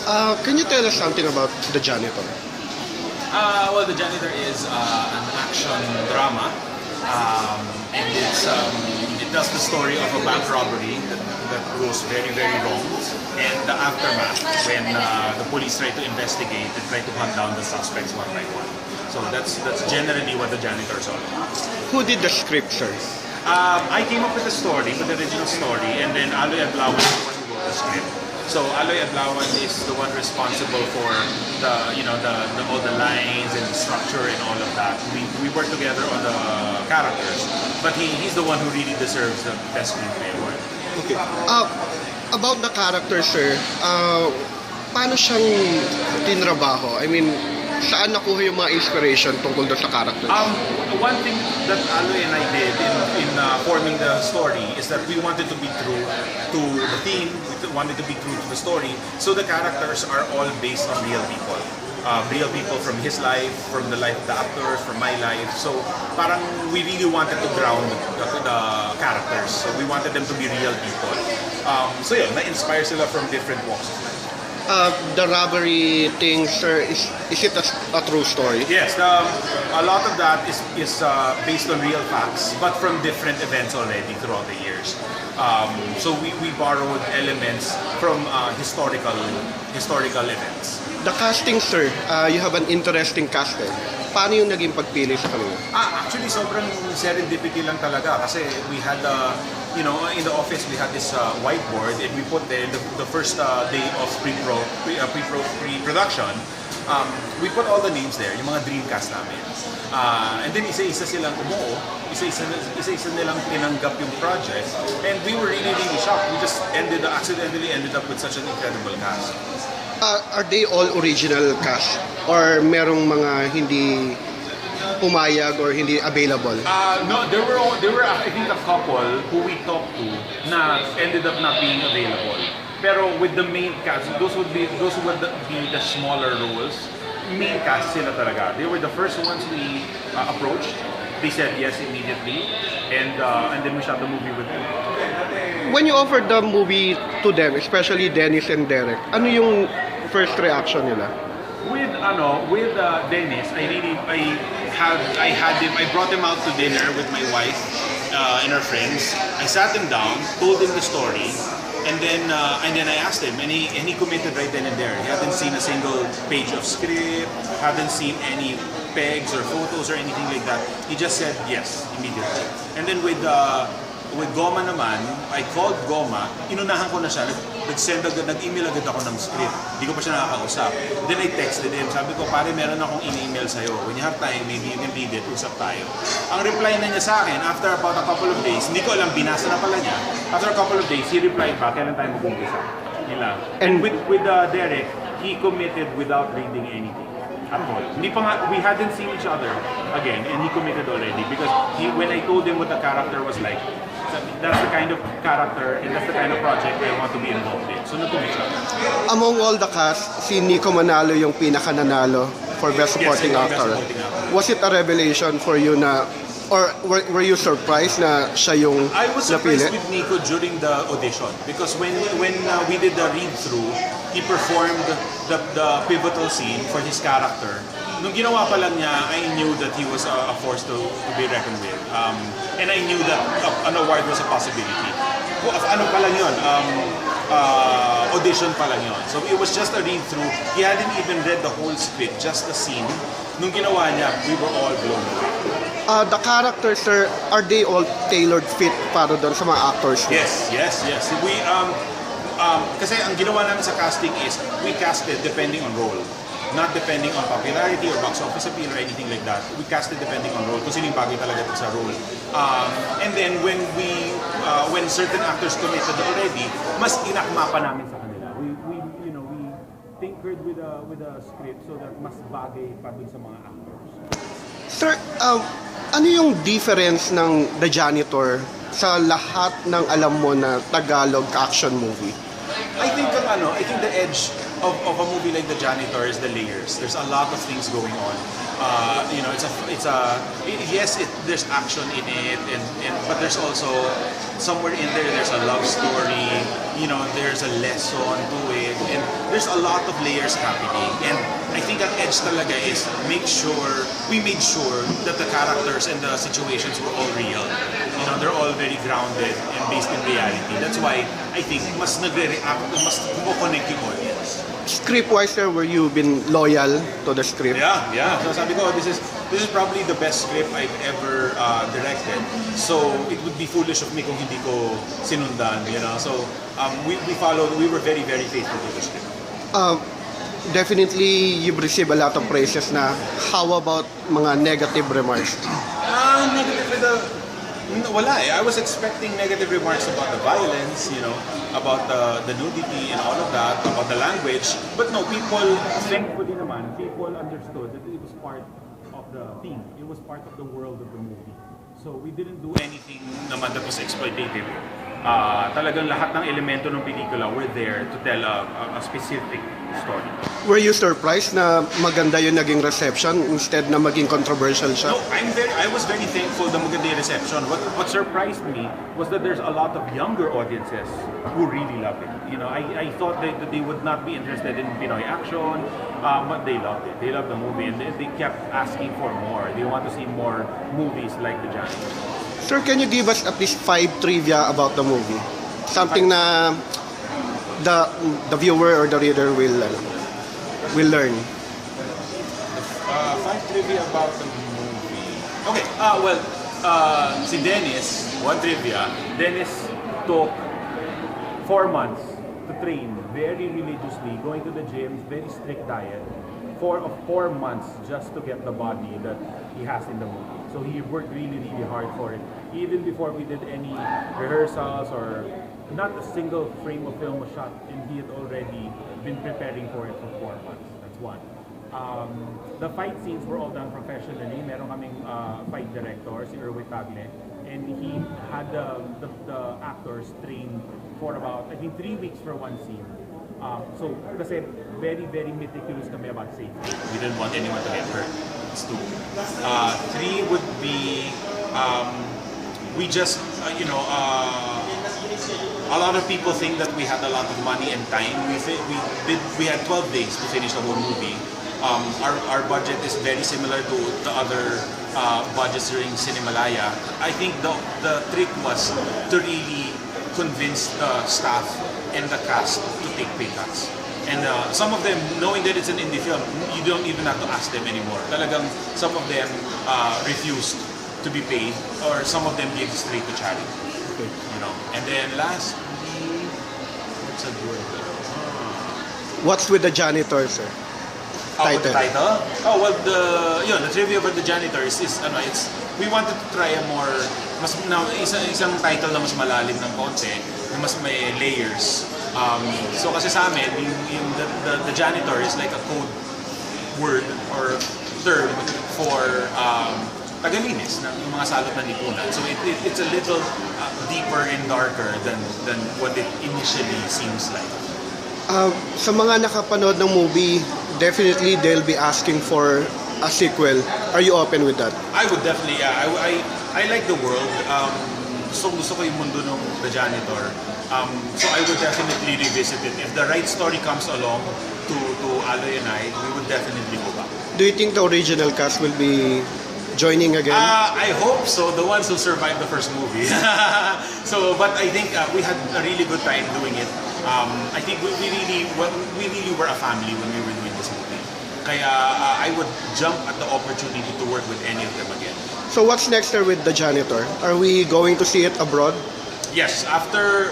Can you tell us something about The Janitor? Well, The Janitor is an action drama, and it tells the story of a bank robbery that goes very, very wrong, and the aftermath when the police try to investigate and try to hunt down the suspects one by one. So that's generally what The Janitor is all about. Who did the script, sir? I came up with the story, with the original story, and then Aloy Adlawan is the one who wrote the script. So Aloy Adlawan is the one responsible for all the lines and the structure and all of that. We work together on the characters, but he's the one who really deserves the best screenplay award. Okay. About the character, sir, paano siyang tinrabaho? I mean, saan nakuha yung mga inspiration tungkol doon sa character? One thing that Aloy and I did in forming the story is that we wanted to be true to the theme, we wanted to be true to the story, so the characters are all based on real people. Real people from his life, from the life of the actors, from my life. So parang we really wanted to ground the characters. So we wanted them to be real people. So yeah, na-inspire sila from different walks of life. The robbery thing, sir, is it a true story? Yes, a lot of that is based on real facts, but from different events already throughout the years. So we borrowed elements from historical events. The casting, sir, you have an interesting cast eh. Paano yung naging pagpili sa kanila? Actually, sobrang serendipity lang talaga kasi we had, in the office we had this whiteboard and we put there the first day of pre-production. We put all the names there, yung mga dream cast namin. And then isa-isa silang umuo, isa-isa nilang tinanggap yung project, and we were really, really shocked. We just accidentally ended up with such an incredible cast. Are they all original cast? Or merong mga hindi pumayag or hindi available? No, there were I think a couple who we talked to na ended up not being available. Pero with the main cast, those would be the smaller roles. Main cast sila talaga. They were the first ones we approached. They said yes immediately, and then we shot the movie with them. When you offered the movie to them, especially Dennis and Direk, ano yung first reaction nila? With Dennis, I brought him out to dinner with my wife and her friends. I sat him down, told him the story, and then I asked him, and he committed right then and there. He hadn't seen a single page of script, hadn't seen any pegs or photos or anything like that. He just said yes immediately. And then with Goma naman, I called Goma, inunahan ko na siya, nag-email agad ako ng script. Hindi ko pa siya nakakausap. Then I texted him, sabi ko, pare, meron akong in-email sa'yo. When you have time, maybe you can read it, usap tayo. Ang reply na niya sa akin, after about a couple of days, hindi ko alam, binasa na pala niya. After a couple of days, he replied back, kailan tayo mag-umpisa? Nila. And with Derek, he committed without reading anything. At all. We hadn't seen each other again, and he committed already because when I told him what the character was like, that's the kind of character and that's the kind of project I want to be involved in. So nag-commit siya. Among all the cast, si Nico Manalo yung pinaka-nanalo for Best Supporting Actor. Was it a revelation for you na, or were you surprised na siya yung napili? I was surprised with Nico during the audition because when we did the read-through, he performed the pivotal scene for his character. Nung ginawa pa lang niya, I knew that he was a force to be reckoned with. And I knew that an award was a possibility. Ano pa lang yun? Audition pa lang yun. So it was just a read-through. He hadn't even read the whole script, just the scene. Nung ginawa niya, we were all blown away. The characters, sir, are they all tailored fit para doon sa mga actors? Yes. We kasi ang ginawa namin sa casting is we casted depending on role, not depending on popularity or box office appeal or anything like that. We casted depending on role, kung sino yung bagay talaga sa role. And then when certain actors committed already, mas inakma pa namin sa kanila. We tinkered with a script so that mas bagay pa dun sa mga actors. Sir, ano yung difference ng The Janitor sa lahat ng alam mo na Tagalog action movie? I think the edge of a movie like The Janitor is the layers. There's a lot of things going on. There's action in it, but there's also somewhere in there's a love story. There's a lesson to it, and there's a lot of layers happening, and I think ang edge talaga is we made sure that the characters and the situations were all real. You know, they're all very grounded and based in reality. That's why I think mas nagre-react, mas kumo-connect yung audience. Script-wise, sir, were you been loyal to the script? Yeah. So sabi ko, this is probably the best script I've ever directed. So it would be foolish of me kung hindi ko sinundan, you know. So we were very, very faithful to the script. Definitely, you've received a lot of praises na. How about mga negative remarks? Wala eh. I was expecting negative remarks about the violence, you know, about the nudity and all of that, about the language. But no, thankfully naman, people understood that it was part of the theme. It was part of the world of the movie. So we didn't do anything naman that was exploitative. Talagang lahat ng elemento ng pelikula were there to tell a specific story. Were you surprised na maganda yung naging reception instead na maging controversial siya? No, I was very thankful na maganda yung reception. What surprised me was that there's a lot of younger audiences who really love it. You know, I thought that they would not be interested in Pinoy action, but they loved it. They loved the movie, and they kept asking for more. They want to see more movies like The Janitor. Sir, can you give us at least 5 trivia about the movie? Something na the viewer or the reader will learn. 5 trivia about the movie. Okay, si Dennis, one trivia, Dennis took 4 months to train very religiously, going to the gym, very strict diet, for 4 months just to get the body that he has in the movie. So he worked really, really hard for it. Even before we did any rehearsals or not a single frame of film was shot, and he had already been preparing for it for 4 months. That's one. The fight scenes were all done professionally. Meron kaming fight director, si Erwin Tagle, and he had the actors train for about, I think, 3 weeks for one scene. So, kasi very, very meticulous kami about safety. We didn't want anyone to get hurt. It's 2. 3 would be, we just, a lot of people think that we had a lot of money and time. We had 12 days to finish the whole movie. Our budget is very similar to the other budgets during Cinemalaya. I think the trick was to really convince the staff and the cast to take pay cuts. And some of them, knowing that it's an indie film, you don't even have to ask them anymore. Talagang some of them refused to be paid, or some of them gave straight to charity. Okay. You know. And then lastly, what's a good? What's with The Janitor, sir? With the title? Oh, well, the trivia about The Janitor is we wanted to try a more, isang title na mas malalim ng konti, na mas may layers. So kasi sa amin, the janitor is like a code word or term for tagalinis ng mga salot na lipunan. So it's a little deeper and darker than what it initially seems like. Sa mga nakapanood ng movie, definitely they'll be asking for a sequel. Are you open with that? I would definitely, yeah. I like the world. Gusto ko yung mundo ng The Janitor. So I would definitely revisit it. If the right story comes along to Aloy and I, we would definitely go back. Do you think the original cast will be joining again? I hope so. The ones who survived the first movie. But I think we had a really good time doing it. I think we really were a family when we were doing this movie. Kaya I would jump at the opportunity to work with any of them again. So what's next there with The Janitor? Are we going to see it abroad? Yes,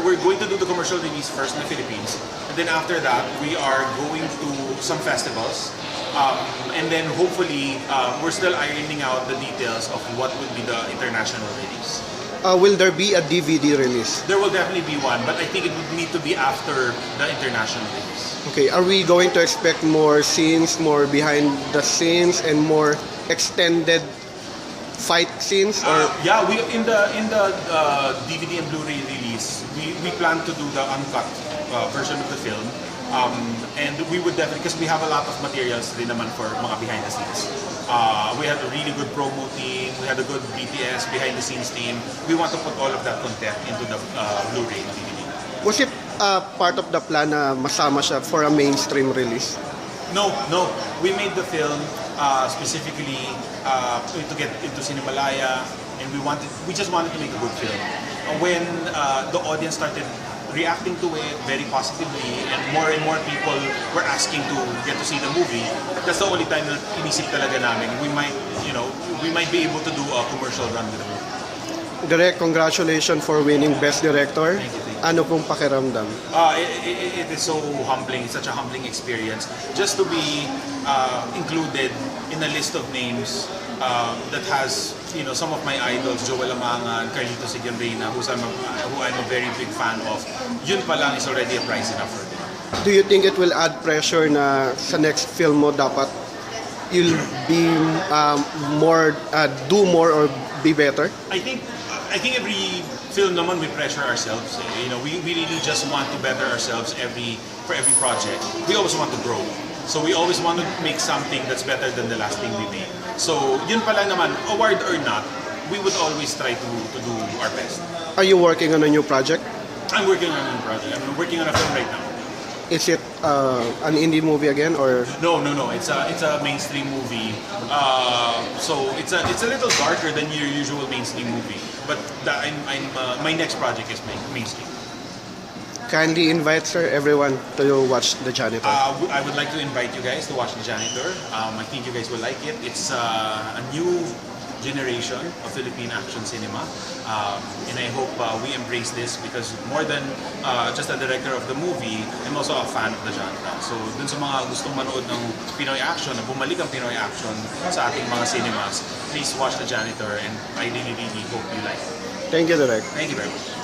we're going to do the commercial release first in the Philippines, and then after that we are going to some festivals, and then hopefully we're still ironing out the details of what would be the international release. Will there be a DVD release? There will definitely be one, but I think it would need to be after the international release. Okay, are we going to expect more scenes, more behind the scenes, and more extended fight scenes? Or yeah, we in the DVD and Blu-ray release, we plan to do the uncut version of the film, and we would definitely, because we have a lot of materials din naman for mga behind the scenes. We had a really good promo team, we had a good BTS behind the scenes team. We want to put all of that content into the Blu-ray and DVD. was it part of the plan na masama siya for a mainstream release? No, no. We made the film specifically to get into Cinemalaya, and we just wanted to make a good film. When the audience started reacting to it very positively, and more people were asking to get to see the movie, that's the only time na inisip talaga namin we might be able to do a commercial run with the movie. Direk, congratulations for winning Best Director. Thank you. Ano pong pakiramdam? It is so humbling. It's such a humbling experience just to be included in a list of names that has some of my idols, Joel Amangan, Carlito Sigandrina, who I'm a very big fan of. Yun pa lang is already a prize enough for them. Do you think it will add pressure na sa next film mo dapat you'll be do more or be better? I think every film naman we pressure ourselves. We really just want to better ourselves for every project. We always want to grow. So we always want to make something that's better than the last thing we made. So yun pala naman, award or not, we would always try to do our best. Are you working on a new project? I'm working on a new project. I'm working on a film right now. Is it an indie movie again or? No. It's a mainstream movie. So it's a little darker than your usual mainstream movie. But my next project is mainstream. Kindly invite, sir, everyone to watch The Janitor. I would like to invite you guys to watch The Janitor. I think you guys will like it. It's a new generation of Philippine action cinema. And I hope we embrace this because more than just a director of the movie, I'm also a fan of the genre. So dun sa mga gustong manood ng Pinoy action, na bumalik ang Pinoy action sa ating mga cinemas, please watch The Janitor and I really hope you like it. Thank you, Direk. Thank you very much.